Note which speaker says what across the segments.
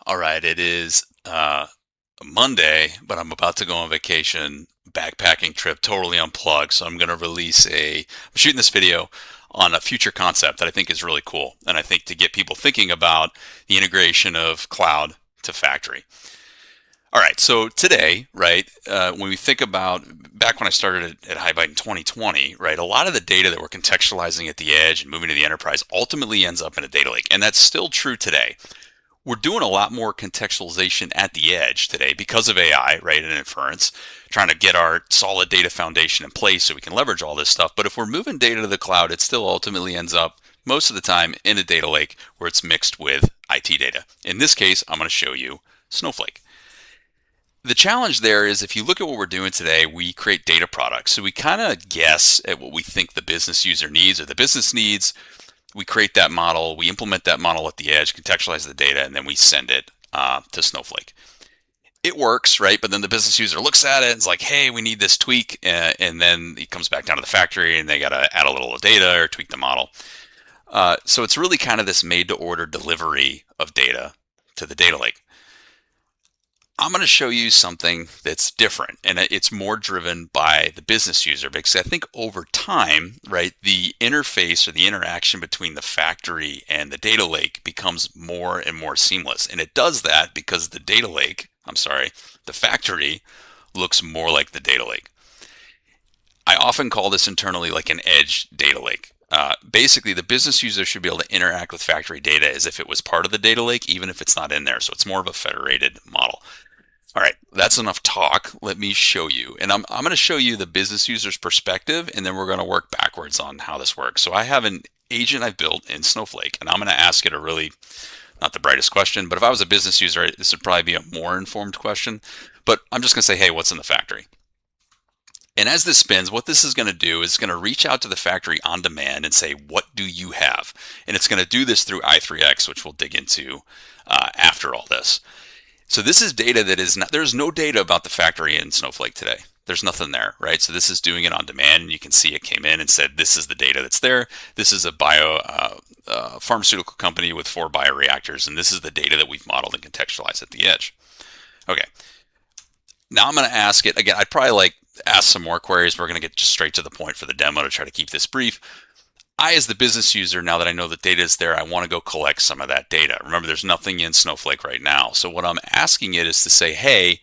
Speaker 1: All right, it is Monday, but I'm about to go on vacation, backpacking trip, totally unplugged. So I'm going to I'm shooting this video on a future concept that I think is really cool. And I think to get people thinking about the integration of cloud to factory. All right, so today, right, when we think about back when I started at HighByte in 2020, right, a lot of the data that we're contextualizing at the edge and moving to the enterprise ultimately ends up in a data lake. And that's still true today. We're doing a lot more contextualization at the edge today because of AI, right, and inference, trying to get our solid data foundation in place so we can leverage all this stuff. But if we're moving data to the cloud, it still ultimately ends up most of the time in a data lake where it's mixed with IT data. In this case, I'm going to show you Snowflake. The challenge there is if you look at what we're doing today, we create data products. So we kind of guess at what we think the business user needs or the business needs. We create that model, we implement that model at the edge, contextualize the data, and then we send it to Snowflake. It works, right? But then the business user looks at it and is like, hey, we need this tweak. And then it comes back down to the factory and they got to add a little data or tweak the model. So it's really kind of this made to order delivery of data to the data lake. I'm going to show you something that's different, and it's more driven by the business user because I think over time, right, the interface or the interaction between the factory and the data lake becomes more and more seamless. And it does that because the factory looks more like the data lake. I often call this internally like an edge data lake. Basically, the business user should be able to interact with factory data as if it was part of the data lake, even if it's not in there. So it's more of a federated model. All right, that's enough talk. Let me show you. And I'm going to show you the business user's perspective, and then we're going to work backwards on how this works. So I have an agent I've built in Snowflake, and I'm going to ask it a really, not the brightest question, but if I was a business user, this would probably be a more informed question. But I'm just going to say, hey, what's in the factory? And as this spins, what this is going to do is going to reach out to the factory on demand and say, what do you have? And it's going to do this through i3x, which we'll dig into after all this. So this is data that is not, there's no data about the factory in Snowflake today. There's nothing there, right? So this is doing it on demand, and you can see it came in and said, this is the data that's there. This is a pharmaceutical company with 4 bioreactors, and this is the data that we've modeled and contextualized at the edge. Okay, now I'm going to ask it, again, I'd probably ask some more queries. We're going to get just straight to the point for the demo to try to keep this brief. I, as the business user, now that I know the data is there, I want to go collect some of that data. Remember, there's nothing in Snowflake right now. So what I'm asking it is to say, hey,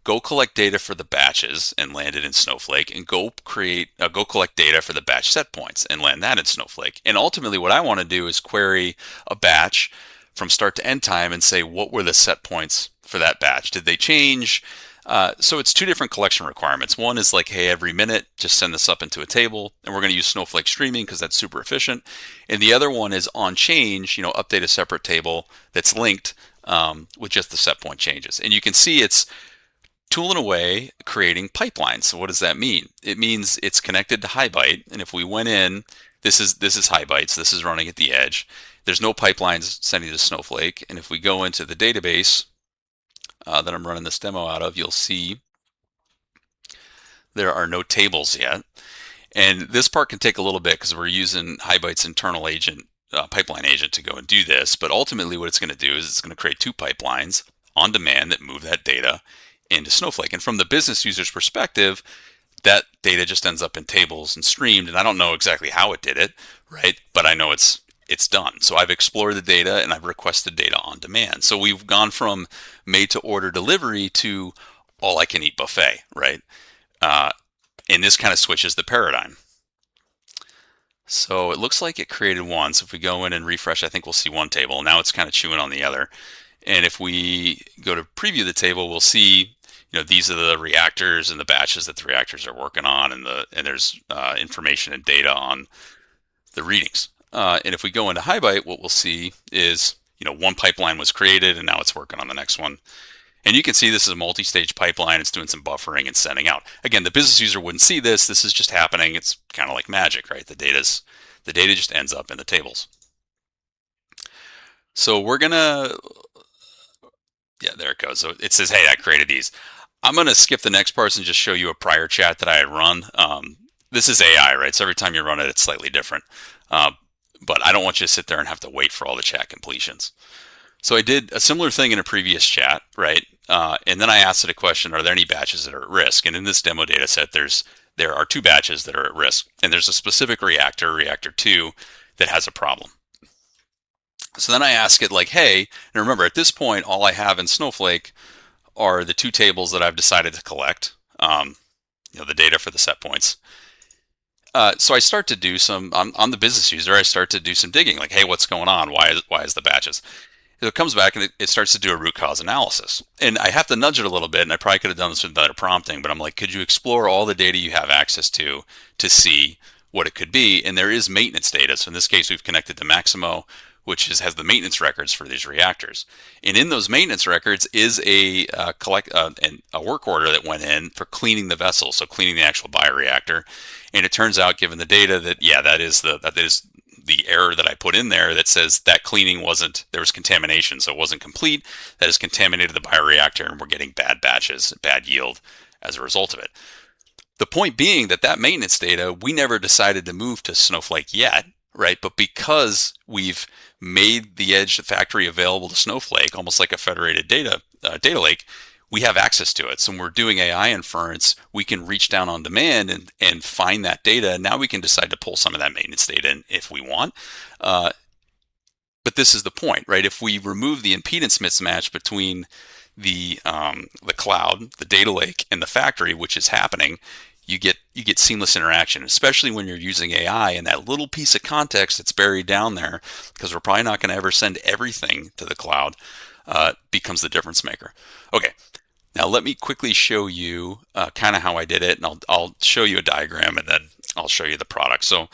Speaker 1: go collect data for the batches and land it in Snowflake, and go collect data for the batch set points and land that in Snowflake. And ultimately, what I want to do is query a batch from start to end time and say, what were the set points for that batch? Did they change? So it's 2 different collection requirements. One is like, hey, every minute, just send this up into a table, and we're going to use Snowflake streaming because that's super efficient. And the other one is on change, update a separate table that's linked with just the set point changes. And you can see it's tooling away, creating pipelines. So what does that mean? It means it's connected to HighByte, and if we went in, this is HighByte, so this is running at the edge. There's no pipelines sending to Snowflake, and if we go into the database that I'm running this demo out of, you'll see there are no tables yet. And this part can take a little bit because we're using HighByte's internal agent, pipeline agent, to go and do this. But ultimately what it's going to do is it's going to create 2 pipelines on demand that move that data into Snowflake. And from the business user's perspective, that data just ends up in tables and streamed. And I don't know exactly how it did it, right? But I know it's done. So I've explored the data and I've requested data on demand. So we've gone from made to order delivery to all I can eat buffet, right? And this kind of switches the paradigm. So it looks like it created one. So if we go in and refresh, I think we'll see one table. Now it's kind of chewing on the other. And if we go to preview the table, we'll see, these are the reactors and the batches that the reactors are working on, and there's information and data on the readings. And if we go into HighByte, what we'll see is, one pipeline was created and now it's working on the next one. And you can see this is a multi-stage pipeline. It's doing some buffering and sending out. Again, the business user wouldn't see this. This is just happening. It's kind of like magic, right? The data just ends up in the tables. So we're gonna, yeah, there it goes. So it says, hey, I created these. I'm gonna skip the next parts and just show you a prior chat that I had run. This is AI, right? So every time you run it, it's slightly different. But I don't want you to sit there and have to wait for all the chat completions. So I did a similar thing in a previous chat, right? And then I asked it a question: are there any batches that are at risk? And in this demo data set, there are 2 batches that are at risk, and there's a specific reactor, reactor 2, that has a problem. So then I ask it like, hey, and remember at this point, all I have in Snowflake are the 2 tables that I've decided to collect, the data for the set points. So I start to do some, on the business user, I start to do some digging, like, hey, what's going on? Why is the batches? It comes back and it starts to do a root cause analysis. And I have to nudge it a little bit, and I probably could have done this with better prompting, but I'm like, could you explore all the data you have access to see what it could be? And there is maintenance data. So in this case, we've connected to Maximo, which has the maintenance records for these reactors. And in those maintenance records is a work order that went in for cleaning the vessel, so cleaning the actual bioreactor. And it turns out, given the data, that that is the error that I put in there that says that cleaning there was contamination, so it wasn't complete. That has contaminated the bioreactor, and we're getting bad batches, bad yield as a result of it. The point being that maintenance data, we never decided to move to Snowflake yet, right? But because we've made the edge factory available to Snowflake, almost like a federated data lake, we have access to it. So when we're doing AI inference, we can reach down on demand and find that data. Now we can decide to pull some of that maintenance data in if we want. But this is the point, right? If we remove the impedance mismatch between the cloud, the data lake, and the factory, which is happening, you get seamless interaction, especially when you're using AI, and that little piece of context that's buried down there, because we're probably not going to ever send everything to the cloud, becomes the difference maker. Okay, now let me quickly show you kind of how I did it, and I'll show you a diagram, and then I'll show you the product. So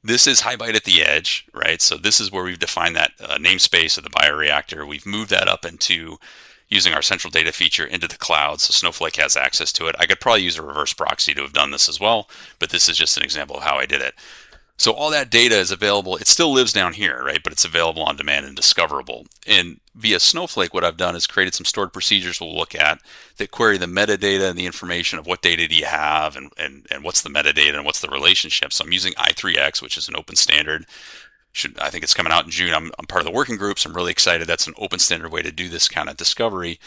Speaker 1: this is HighByte at the edge, right? So this is where we've defined that namespace of the bioreactor. We've moved that up into using our central data feature into the cloud, so Snowflake has access to it. I could probably use a reverse proxy to have done this as well, but this is just an example of how I did it. So all that data is available. It still lives down here, right? But it's available on demand and discoverable. And via Snowflake, what I've done is created some stored procedures we'll look at that query the metadata and the information of what data do you have and what's the metadata and what's the relationship. So I'm using i3x, which is an open standard. I think it's coming out in June. I'm part of the working group, so I'm really excited. That's an open standard way to do this kind of discovery.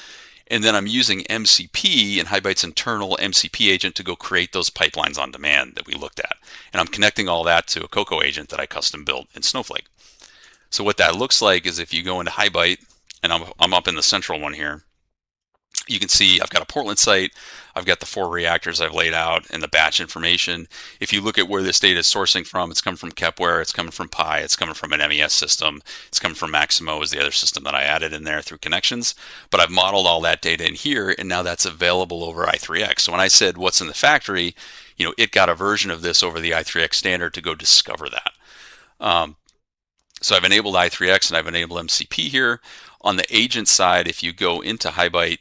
Speaker 1: And then I'm using MCP and HighByte's internal MCP agent to go create those pipelines on demand that we looked at. And I'm connecting all that to a Cocoa agent that I custom built in Snowflake. So what that looks like is if you go into HighByte, and I'm up in the central one here, you can see I've got a Portland site, I've got the 4 reactors I've laid out and the batch information. If you look at where this data is sourcing from, it's coming from Kepware, it's coming from Pi, it's coming from an MES system, it's coming from Maximo is the other system that I added in there through connections. But I've modeled all that data in here, and now that's available over i3x. So when I said what's in the factory, it got a version of this over the i3x standard to go discover that. So I've enabled i3x and I've enabled MCP here. On the agent side, if you go into HighByte,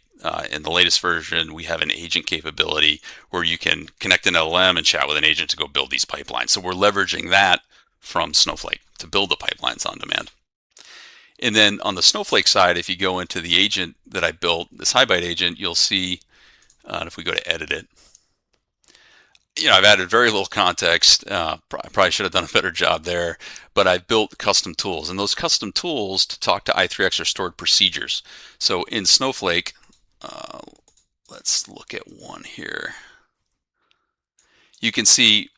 Speaker 1: in the latest version, we have an agent capability where you can connect an LLM and chat with an agent to go build these pipelines. So we're leveraging that from Snowflake to build the pipelines on demand. And then on the Snowflake side, if you go into the agent that I built, this HighByte agent, you'll see, if we go to edit it, I've added very little context. I probably should have done a better job there, but I've built custom tools, and those custom tools to talk to i3x are stored procedures. So in Snowflake, let's look at one here. You can see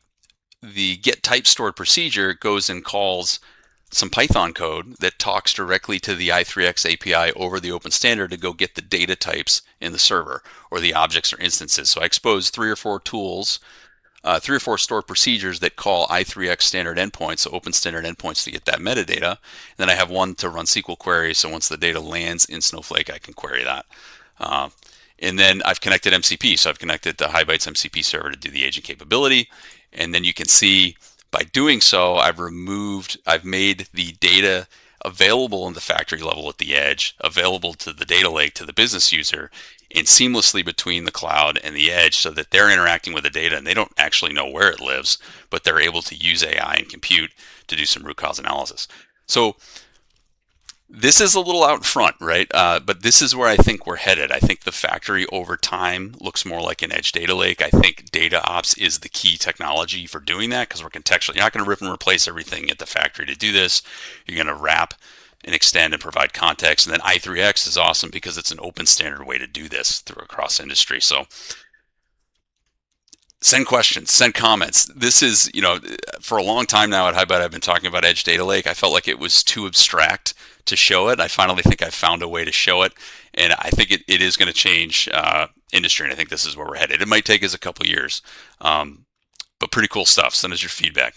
Speaker 1: the get type stored procedure goes and calls some Python code that talks directly to the i3x API over the open standard to go get the data types in the server or the objects or instances. So I exposed 3 or 4 tools, 3 or 4 stored procedures that call i3x standard endpoints, so open standard endpoints to get that metadata. And then I have one to run SQL queries, so once the data lands in Snowflake, I can query that. And then I've connected MCP, so I've connected to HighByte's MCP server to do the agent capability. And then you can see by doing so, I've made the data available in the factory level at the edge, available to the data lake, to the business user, and seamlessly between the cloud and the edge so that they're interacting with the data and they don't actually know where it lives, but they're able to use AI and compute to do some root cause analysis. So this is a little out front, right? But this is where I think we're headed. I think the factory over time looks more like an edge data lake. I think DataOps is the key technology for doing that because we're contextual. You're not going to rip and replace everything at the factory to do this. You're going to wrap and extend and provide context. And then i3x is awesome because it's an open standard way to do this through across industry. So send questions, send comments. This is, for a long time now at HighByte, I've been talking about Edge Data Lake. I felt like it was too abstract to show it. I finally think I found a way to show it, and I think it is going to change industry, and I think this is where we're headed. It might take us a couple years, but pretty cool stuff. Send us your feedback.